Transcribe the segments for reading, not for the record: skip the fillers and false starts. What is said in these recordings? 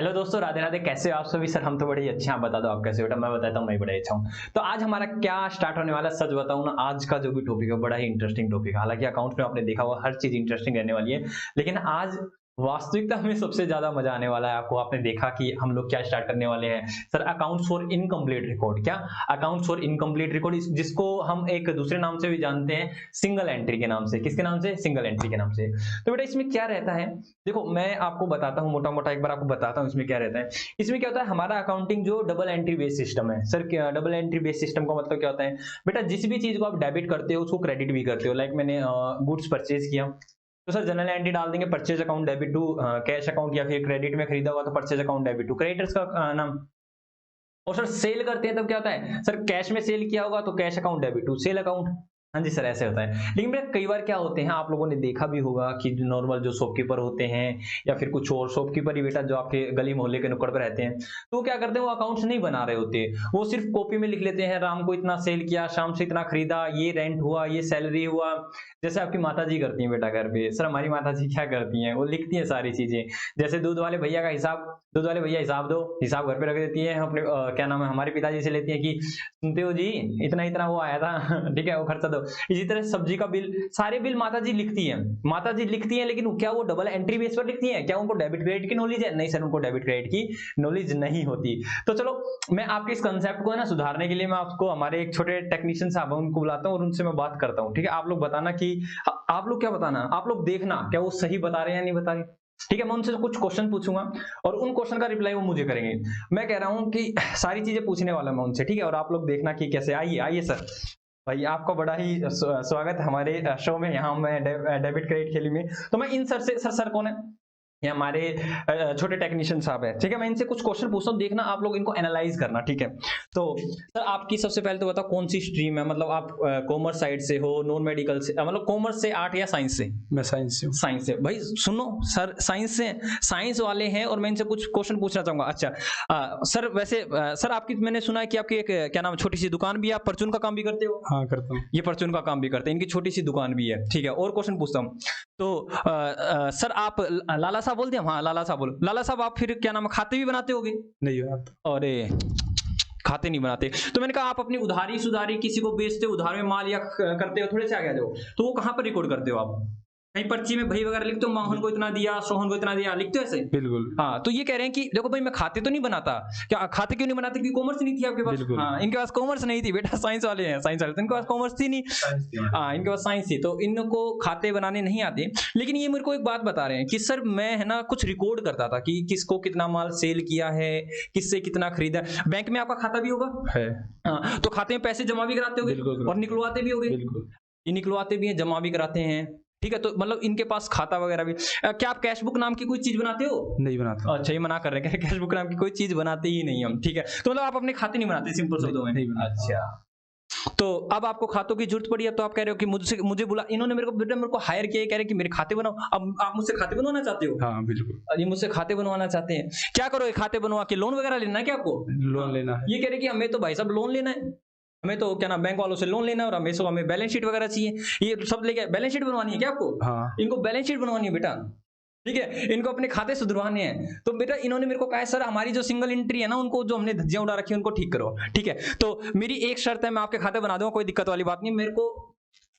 Hello दोस्तों, राधे राधे। कैसे हो आप सभी? सर हम तो बड़े ही अच्छे हैं। आप बता दो आप कैसे हो? बेटा मैं बताता हूँ, मैं बड़ा अच्छा हूँ। तो आज हमारा क्या स्टार्ट होने वाला है, सच बताऊँ ना, आज का जो भी टॉपिक है बड़ा ही इंटरेस्टिंग टॉपिक है। हालांकि अकाउंट में आपने देखा हुआ हर चीज इंटरेस्टिंग रहने वाली है, लेकिन आज वास्तविकता में सबसे ज्यादा मजा आने वाला है। आपको आपने देखा कि हम लोग क्या स्टार्ट करने वाले हैं। Sir accounts for incomplete record. क्या? अकाउंट्स फॉर इनकम्प्लीट रिकॉर्ड, जिसको हम एक दूसरे नाम से भी जानते हैं, सिंगल एंट्री के नाम से। किसके नाम से? सिंगल एंट्री के नाम से। तो बेटा इसमें क्या रहता है, देखो मैं आपको बताता हूँ मोटा मोटा, एक बार आपको बताता हूँ इसमें क्या रहता है। इसमें क्या होता है, हमारा अकाउंटिंग जो डबल एंट्री बेस्ड सिस्टम है। सर क्या डबल एंट्री बेस्ड सिस्टम का मतलब क्या होता है? बेटा जिस भी चीज को आप डेबिट करते हो उसको क्रेडिट भी करते हो। लाइक मैंने गुड्स परचेज किया, तो सर जनरल एंट्री डाल देंगे, purchase account debit to cash account, या फिर क्रेडिट में खरीदा हुआ तो purchase account debit to creditors का नाम। और सर सेल करते हैं तब क्या होता है, सर कैश में सेल किया होगा तो cash account debit to sale account. हाँ जी सर, ऐसे होता है। लेकिन बेटा कई बार क्या होते हैं, आप लोगों ने देखा भी होगा कि नॉर्मल जो शॉपकीपर होते हैं या फिर कुछ और शॉपकीपर ही बेटा जो आपके गली मोहल्ले के नुक्कड़ पर रहते हैं, तो वो क्या करते हैं, वो अकाउंट्स नहीं बना रहे होते। वो सिर्फ कॉपी में लिख लेते हैं, राम को इतना सेल किया, शाम से इतना खरीदा, ये रेंट हुआ, ये सैलरी हुआ। जैसे आपकी माता जी करती हैं बेटा घर पे। सर हमारी माता जी क्या करती हैं, वो लिखती हैं सारी चीजें। जैसे दूध वाले भैया का हिसाब, दूध वाले भैया हिसाब दो, हिसाब घर पे रख देती है। अपने क्या नाम है, हमारे पिताजी से लेती है कि सुनते हो जी, इतना इतना वो आया था ठीक है, वो खर्चा दो। इसी तरह सब्जी का बिल, सारे बिल माता जी लिखती हैं। माता जी लिखती हैं, लेकिन क्या वो डबल एंट्री बेस पर लिखती हैं? क्या उनको डेबिट क्रेडिट की नॉलेज है? नहीं सर, उनको डेबिट क्रेडिट की नॉलेज नहीं होती। तो चलो मैं आपके इस कंसेप्ट को है ना सुधारने के लिए मैं आपको हमारे एक छोटे टेक्नीशियन साहब हैं उनको बुलाता हूँ और उनसे मैं बात करता हूँ। ठीक है, आप लोग बताना कि आप लोग क्या बताना, आप लोग देखना क्या वो सही बता रहे हैं या नहीं बता रहे। ठीक है, मैं उनसे कुछ क्वेश्चन पूछूंगा और उन क्वेश्चन का रिप्लाई वो मुझे करेंगे। मैं कह रहा हूँ कि सारी चीजें पूछने वाला मैं उनसे, ठीक है, और आप लोग देखना कि कैसे। आइए आइए सर। भाई आपका बड़ा ही स्वागत है हमारे शो में। यहाँ मैं डेबिट क्रेडिट खेली में, तो मैं इन सर से, सर कौन है? ये हमारे छोटे टेक्नीशियन साहब है। ठीक है, मैं इनसे कुछ क्वेश्चन पूछता हूँ, देखना आप लोग इनको एनालाइज करना। ठीक है, तो सर आपकी सबसे पहले तो बताओ कौन सी स्ट्रीम है, मतलब आप कॉमर्स साइड से हो, नॉन मेडिकल से, मतलब कॉमर्स से, आर्ट या साइंस से? मैं साइंस से हूँ। साइंस से। भाई सुनो सर, साइंस से, साइंस वाले हैं और मैं इनसे कुछ क्वेश्चन पूछना चाहूंगा। अच्छा सर वैसे सर आपकी, मैंने सुना है कि आपकी एक क्या नाम, छोटी सी दुकान भी है, आप परचून का काम भी करते हो? हाँ करता हूँ। ये परचून का काम भी करते हैं, इनकी छोटी सी दुकान भी है। ठीक है, और क्वेश्चन पूछता हूँ। तो सर आप लाला साहब बोलते हैं? हाँ लाला साहब बोलो। लाला साहब आप फिर क्या नाम है, खाते भी बनाते होगे? नहीं आता। अरे खाते नहीं बनाते, तो मैंने कहा आप अपनी उधारी सुधारी किसी को बेचते हो, उधार में माल या करते हो, थोड़े से आगे आ जाओ। तो वो कहाँ पर रिकॉर्ड करते हो आप? कहीं पर्ची में भाई वगैरह लिखते हो, मोहन को इतना दिया, सोहन को इतना दिया, लिखते हो ऐसे? बिल्कुल। हाँ, तो ये कह रहे हैं कि देखो भाई मैं खाते तो नहीं बनाता। क्या खाते क्यों नहीं बनाते? क्योंकि कॉमर्स नहीं थी आपके पास। बिल्कुल। हाँ, इनके पास कॉमर्स नहीं थी बेटा, साइंस वाले हैं, साइंस वाले तो इनके पास कॉमर्स थी नहीं। हाँ, इनके पास साइंस थी, तो इनको खाते बनाने नहीं आते। लेकिन ये मेरे को एक बात बता रहे हैं कि सर मैं है ना कुछ रिकॉर्ड करता था कि किसको कितना माल सेल किया है, किससे कितना खरीदा। बैंक में आपका खाता भी होगा? है। हाँ, तो खाते में पैसे जमा भी कराते होगे? बिल्कुल। और निकलवाते भी होगे? बिल्कुल। ये निकलवाते भी हैं, जमा भी कराते हैं। ठीक है, तो मतलब इनके पास खाता वगैरह भी। क्या आप कैश बुक नाम की कोई चीज बनाते हो? नहीं बनाता। अच्छा, ये मना कर रहे हैं, कैश बुक नाम की कोई चीज बनाते ही नहीं हम। ठीक है, तो मतलब आप अपने खाते नहीं बनाते, सिंपल शब्दों में? नहीं बनाता। अच्छा, तो अब आपको खातों की जरूरत पड़ी है, तो आप कह रहे हो कि मुझे बुला, इन्होंने मेरे को बेटा मेरे को हायर किया, कह रहे कि मेरे खाते बनाओ। अब आप मुझसे खाते बनवाना चाहते हो? हाँ बिल्कुल। ये मुझसे खाते बनवाना चाहते हैं। क्या करो, ये खाते बनवा के लोन वगैरह लेना है क्या आपको? लोन लेना है। ये कह रहे कि हमें तो भाई साहब लोन लेना है, हमें तो क्या नाम बैंक वालों से लोन लेना है, और हमें बैलेंस शीट वगैरह चाहिए। ये सब लेके बैलेंस शीट बनवानी है क्या आपको? हाँ। इनको बैलेंस शीट बनवानी है बेटा। ठीक है, इनको अपने खाते सुधरवाने हैं। तो बेटा इन्होंने मेरे को कहा है सर हमारी जो सिंगल एंट्री है ना, उनको जो हमने धज्जियां उड़ा रखी है उनको ठीक करो। ठीक है, तो मेरी एक शर्त है, मैं आपके खाते बना दूंगा, कोई दिक्कत वाली बात नहीं। मेरे को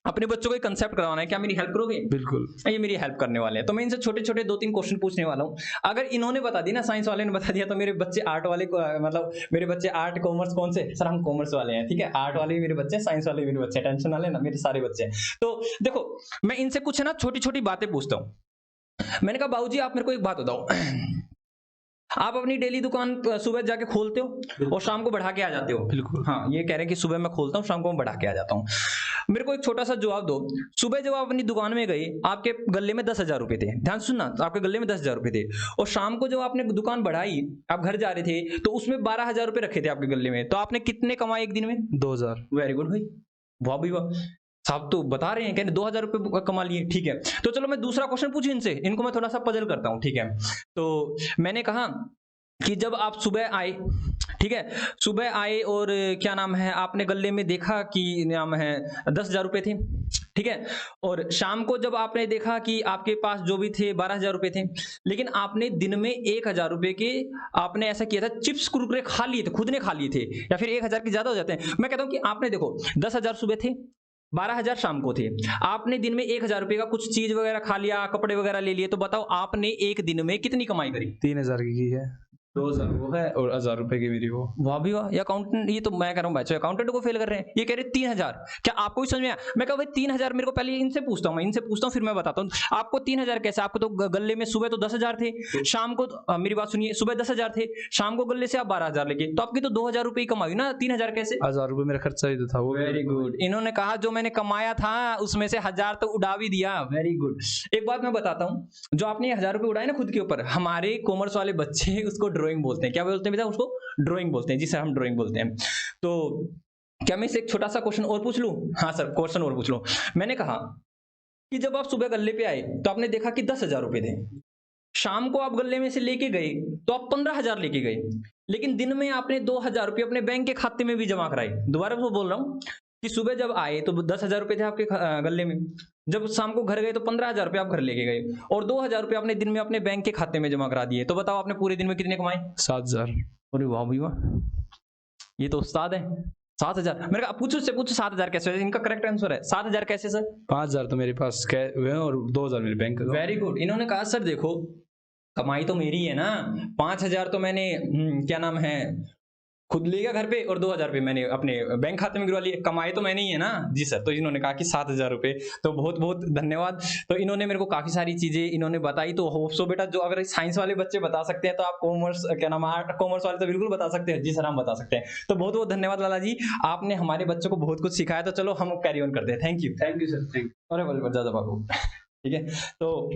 अपने बच्चों को कंसेप्ट करवाना है, क्या मेरी हेल्प करोगे? बिल्कुल। ये मेरी हेल्प करने वाले हैं। तो मैं इनसे छोटे छोटे 2-3 क्वेश्चन पूछने वाला हूँ। अगर इन्होंने बता दी ना, साइंस वाले ने बता दिया, तो मेरे बच्चे आर्ट वाले को, मतलब मेरे बच्चे आर्ट कॉमर्स कौन से? सर हम कॉमर्स वाले हैं। ठीक है, आर्ट वाले भी मेरे बच्चे, साइंस वाले भी मेरे बच्चे, टेंशन ना लेना, मेरे सारे बच्चे हैं। तो देखो मैं इनसे कुछ ना छोटी छोटी बातें पूछता हूँ। मैंने कहा बाबूजी आप मेरे को एक बात बताओ, आप अपनी डेली दुकान सुबह जाके खोलते हो और शाम को बढ़ा के आ जाते हो? बिल्कुल। हाँ, ये कह रहे हैं कि सुबह मैं खोलता हूँ, शाम को मैं बढ़ा के आ जाता हूँ। मेरे को एक छोटा सा जवाब दो। सुबह जब आप अपनी दुकान में गए, आपके गले में 10,000 रुपए थे, ध्यान सुनना, तो आपके गले में 10,000 रुपए थे। और शाम को जब आपने दुकान बढ़ाई, आप घर जा रहे थे, तो उसमें 12,000 रुपए रखे थे आपके गले में, तो आपने कितने कमाए एक दिन में? 2000। वेरी गुड भाई, वाह भाई वाह। साहब तो बता रहे हैं, कहने 2,000 रुपए कमा लिए। ठीक है, तो चलो मैं दूसरा क्वेश्चन पूछूं इनसे, इनको मैं थोड़ा सा पजल करता हूं। ठीक है, तो मैंने कहा कि जब आप सुबह आए, ठीक है, सुबह आए और क्या नाम है, आपने गल्ले में देखा कि नाम है 10,000 रुपए थे, ठीक है, और शाम को जब आपने देखा कि आपके पास जो भी थे 12,000 रुपए थे, लेकिन आपने दिन में 1,000 रुपए के आपने ऐसा किया था, चिप्स कुरकुरे खा लिए थे, खुद ने खा लिए थे, या फिर 1,000 के ज्यादा हो जाते हैं। मैं कहता हूं कि आपने देखो 10,000 सुबह थे, 12,000 शाम को थे, आपने दिन में 1,000 रुपए का कुछ चीज वगैरह खा लिया, कपड़े वगैरह ले लिए, तो बताओ आपने एक दिन में कितनी कमाई करी? 3,000 की है, 2,000 वो है और 1,000 रुपए की मेरी वो। वाह भी वाह, ये अकाउंटेंट, ये तो मैं कह रहा हूँ बच्चों अकाउंटेंट को फेल कर रहे हैं, ये कह रहे 3,000। क्या आपको भी समझ में आया? मैं कहा भाई 3,000 मेरे को पहले इनसे पूछता हूँ, मैं इनसे पूछता हूँ फिर मैं बताता हूँ आपको 3,000 कैसे। आपको तो गले में सुबह तो 10,000 थे, शाम को मेरी बात सुनिए, सुबह 10,000 थे, शाम को गले से आप 12,000 लेके, तो आपकी तो 2,000 रुपए कमाई ना, 3,000 कैसे? 1,000 रुपए मेरा खर्चा ही तो था वो। वेरी गुड, इन्होंने कहा जो मैंने कमाया था उसमें से 1,000 तो उड़ा भी दिया, वेरी गुड। एक बात मैं बताता हूँ, जो आपने 1,000 रुपए उड़ाए ना खुद के ऊपर, हमारे कॉमर्स वाले बच्चे उसको ड्राइंग बोलते हैं, क्या बोलते हैं बेटा उसको? ड्राइंग बोलते हैं जी सर, हम ड्राइंग बोलते हैं। तो क्या मैं इसे एक छोटा सा क्वेश्चन और पूछ लूं? हाँ सर, क्वेश्चन और पूछ लो। मैंने कहा कि जब आप सुबह गल्ले पे आए तो आपने देखा कि 10,000 रुपए थे, शाम को आप गल्ले में से लेके गए तो आप 15,000 लेके गए, लेकिन दिन में आपने 2,000 रुपए अपने बैंक के खाते में भी जमा कराए। दोबारा वो बोल रहा हूँ कि सुबह जब आए तो 10,000 रुपए थे आपके गल्ले में, जब शाम को घर गए तो 15,000 रुपए आप घर लेके गए, और 2,000 रुपए आपने दिन में अपने बैंक के खाते में जमा करा दिए। तो बताओ आपने पूरे दिन में कितने कमाए? 7,000। अरे वाह भाई वाह, ये तो उस्ताद है। 7,000, मेरे को पूछो से पूछो 7,000 कैसे? इनका करेक्ट आंसर है 7,000 कैसे सर? 5,000 तो मेरे पास कैश हुए और 2,000 मेरे बैंक का। वेरी गुड, इन्होंने कहा सर देखो कमाई तो मेरी है ना, 5,000 तो मैंने क्या नाम है खुद ले गया घर पे, और 2,000 रुपए मैंने अपने बैंक खाते में गिरवा लिए, कमाई तो मैंने ही है ना जी सर। तो इन्होंने कहा कि 7,000 रुपए, तो बहुत बहुत धन्यवाद। तो इन्होंने मेरे को काफी सारी चीजें इन्होंने बताई, तो होप सो बेटा जो अगर साइंस वाले बच्चे बता सकते हैं तो आप कॉमर्स क्या नाम आर्ट कॉमर्स वाले तो बिल्कुल बता सकते हैं जी सर, हम बता सकते हैं। तो बहुत बहुत धन्यवाद लाला जी, आपने हमारे बच्चों को बहुत कुछ सिखाया। तो चलो हम कैरी ऑन करते हैं, thank you thank you sir, thank you. अरे बोल ज्यादा बाबू ठीक है। तो